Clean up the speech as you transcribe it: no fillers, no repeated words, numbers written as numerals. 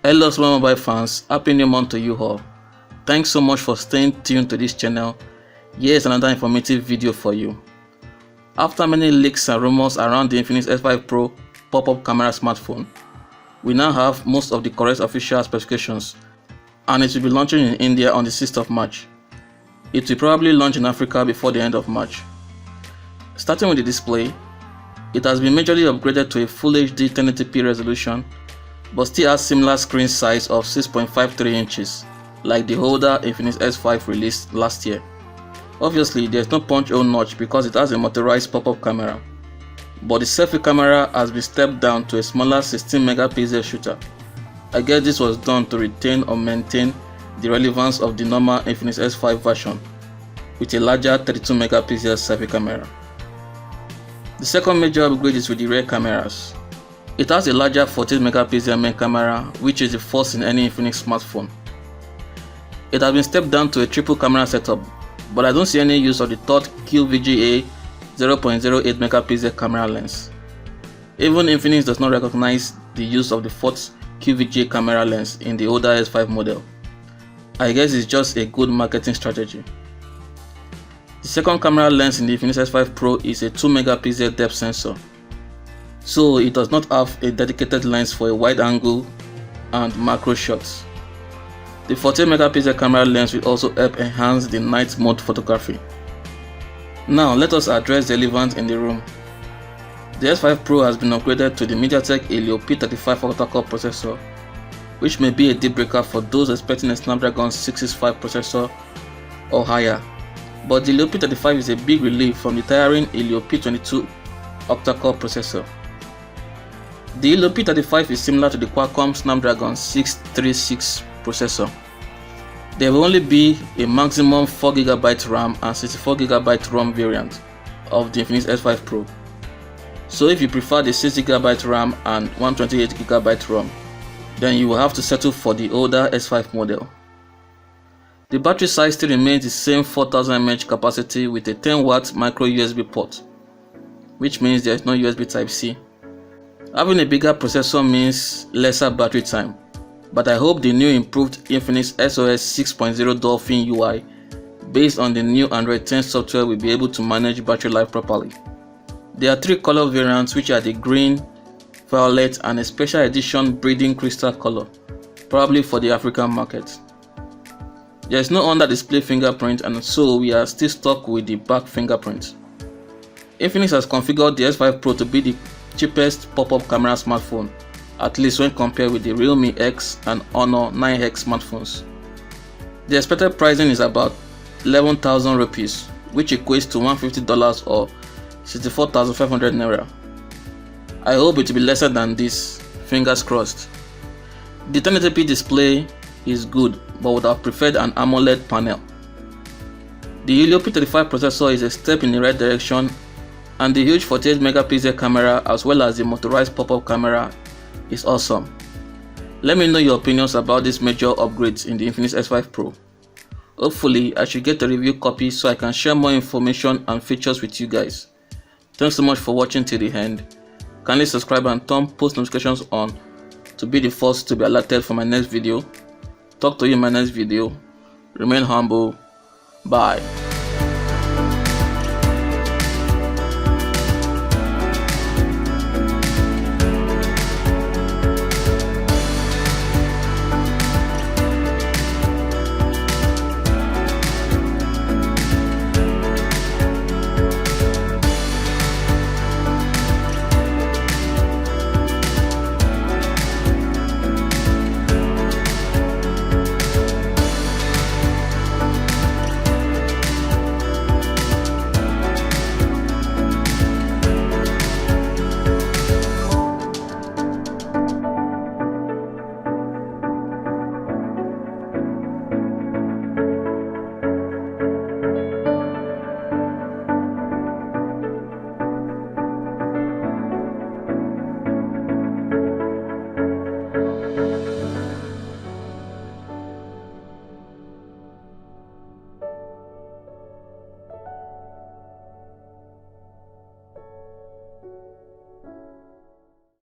Hello mobile fans, happy new month to you all. Thanks so much for staying tuned to this channel. Here's another informative video for you. After many leaks and rumors around the Infinix S5 Pro pop-up camera smartphone, we now have most of the correct official specifications, and it will be launching in India on the 6th of March. It will probably launch in Africa before the end of March. Starting with the display, it has been majorly upgraded to a Full HD 1080p resolution, but still has similar screen size of 6.53 inches, like the older Infinix S5 released last year. Obviously, there is no punch hole notch because it has a motorized pop-up camera, but the selfie camera has been stepped down to a smaller 16 megapixel shooter. I guess this was done to retain or maintain the relevance of the normal Infinix S5 version with a larger 32 megapixel selfie camera. The second major upgrade is with the rear cameras. It has a larger 14 megapixel main camera, which is the first in any Infinix smartphone. It has been stepped down to a triple camera setup, but I don't see any use of the third QVGA 0.08 megapixel camera lens. Even Infinix does not recognize the use of the fourth QVGA camera lens in the older S5 model. I guess it's just a good marketing strategy. The second camera lens in the Infinix S5 Pro is a 2 megapixel depth sensor, so it does not have a dedicated lens for a wide angle and macro shots. The 14 megapixel camera lens will also help enhance the night mode photography. Now let us address the elephant in the room. The S5 Pro has been upgraded to the MediaTek Helio P35 octa-core processor, which may be a deal breaker for those expecting a Snapdragon 665 processor or higher, but the Helio P35 is a big relief from the tiring Helio P22 octa-core processor. The Helio P35 is similar to the Qualcomm Snapdragon 636 processor. There will only be a maximum 4GB RAM and 64GB ROM variant of the Infinix S5 Pro. So if you prefer the 6GB RAM and 128GB ROM, then you will have to settle for the older S5 model. The battery size still remains the same 4000 mAh capacity with a 10W micro USB port, which means there is no USB Type-C. Having a bigger processor means lesser battery time, but I hope the new improved Infinix SOS 6.0 Dolphin UI based on the new Android 10 software will be able to manage battery life properly. There are 3 color variants, which are the green, violet and a special edition breeding crystal color, probably for the African market. There is no under display fingerprint, and so we are still stuck with the back fingerprint. Infinix has configured the S5 Pro to be the cheapest pop-up camera smartphone, at least when compared with the Realme X and Honor 9X smartphones. The expected pricing is about 11,000 rupees, which equates to $150 or 64,500 naira. I hope it will be lesser than this, fingers crossed. The 1080p display is good, but would have preferred an AMOLED panel. The Helio P35 processor is a step in the right direction, and the huge 48 megapixel camera as well as the motorized pop-up camera is awesome. Let me know your opinions about these major upgrades in the Infinix S5 Pro. Hopefully I should get a review copy so I can share more information and features with you guys. Thanks so much for watching till the end. Kindly subscribe and turn post notifications on to be the first to be alerted for my next video. Talk to you in my next video. Remain humble. Bye.